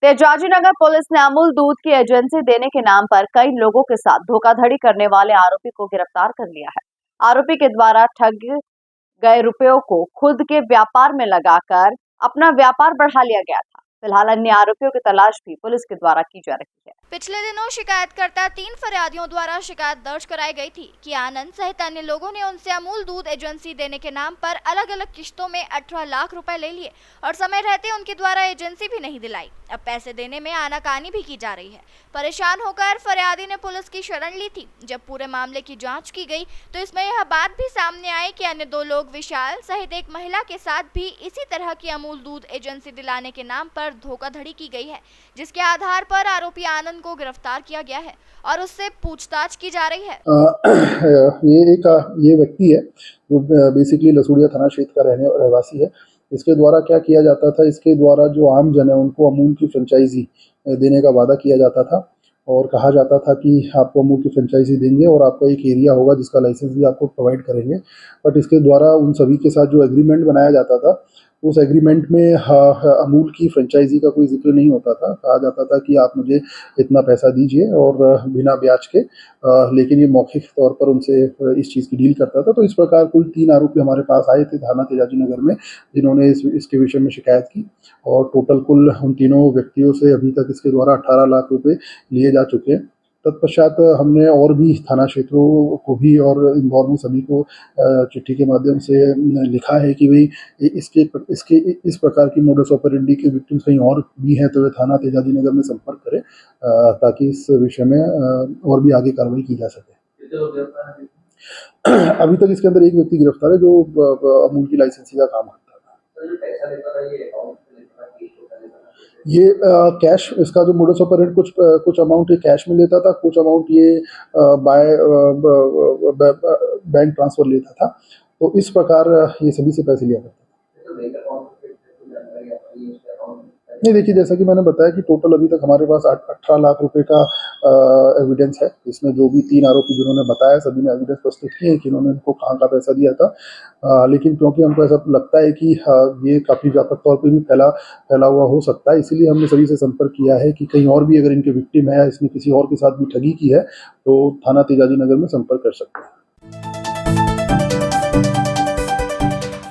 तेजाजी नगर police ने अमूल दूध की एजेंसी देने के नाम पर कई लोगों के साथ धोखाधड़ी करने वाले आरोपी को गिरफ्तार कर लिया है। आरोपी के द्वारा ठग गए रुपयों को खुद के व्यापार में लगाकर अपना व्यापार बढ़ा लिया गया था। फिलहाल अन्य आरोपियों की तलाश भी पुलिस के द्वारा की जा रही है। पिछले दिनों शिकायतकर्ता 3 फरियादियों द्वारा शिकायत दर्ज कराई गई थी कि आनंद सहित अन्य लोगों ने उनसे अमूल दूध एजेंसी देने के नाम पर अलग अलग किश्तों में 18 लाख रुपए ले लिए और समय रहते उनके द्वारा एजेंसी भी नहीं दिलाई। अब पैसे देने में आनाकानी भी की जा रही है। परेशान होकर फरियादी ने पुलिस की शरण ली थी। जब पूरे मामले की जांच की गई तो इसमें यह बात भी सामने आई कि अन्य 2 लोग विशाल सहित एक महिला के साथ भी इसी तरह की अमूल दूध एजेंसी दिलाने के नाम पर धोखाधड़ी की गई है, जिसके आधार पर आरोपी आनंद को गिरफ्तार किया गया है और उससे पूछताछ की जा रही है। ये व्यक्ति है जो बेसिकली लसूड़िया थाना क्षेत्र का रहवासी है। इसके द्वारा क्या किया जाता था, इसके द्वारा जो आम जन है उनको अमूल की फ्रेंचाइजी देने का वादा किया जाता था और कहा जाता था कि आपको अमूल की फ्रेंचाइजी देंगे और आपका एक एरिया होगा जिसका लाइसेंस भी आपको प्रोवाइड करेंगे। बट इसके द्वारा उन सभी के साथ जो एग्रीमेंट बनाया जाता था उस एग्रीमेंट में अमूल की फ्रेंचाइजी का कोई जिक्र नहीं होता था। कहा जाता था कि आप मुझे इतना पैसा दीजिए और बिना ब्याज के, लेकिन ये मौखिक तौर पर उनसे इस चीज़ की डील करता था। तो इस प्रकार कुल 3 आरोपी हमारे पास आए थे थाना तेजाजी नगर में, जिन्होंने इसके विषय में शिकायत की और टोटल कुल उन तीनों व्यक्तियों से अभी तक इसके द्वारा 18 लाख रुपए लिए जा चुके हैं। तत्पश्चात हमने और भी थाना क्षेत्रों को भी और इंदौर में सभी को चिट्ठी के माध्यम से लिखा है कि भाई इसके इस प्रकार की मोडस ऑपरेंडी के विक्टिम्स कहीं और भी हैं तो वे थाना तेजाजी नगर में संपर्क करें ताकि इस विषय में और भी आगे कार्रवाई की जा सके। अभी तक इसके अंदर एक व्यक्ति गिरफ्तार है जो अमूल की लाइसेंसी का काम करता था। ये कैश, इसका जो मोडस ऑपरेंडी कुछ अमाउंट ये कैश में लेता था, कुछ अमाउंट ये बाय बैंक ट्रांसफर लेता था। तो इस प्रकार ये सभी से पैसे लिया करता था। नहीं, देखिए जैसा कि मैंने बताया कि टोटल अभी तक हमारे पास 18 लाख रुपए का एविडेंस है। इसमें जो भी 3 आरोपी जिन्होंने बताया सभी ने एविडेंस प्रस्तुत किए हैं कि उन्होंने इनको कहाँ का पैसा दिया था। लेकिन क्योंकि हमको ऐसा लगता है कि ये काफ़ी व्यापक तौर पे भी फैला हुआ हो सकता है, इसीलिए हमने सभी से संपर्क किया है कि कहीं और भी अगर इनके विक्टिम है, इसने किसी और के साथ भी ठगी की है तो थाना तेजाजी नगर में संपर्क कर सकते हैं।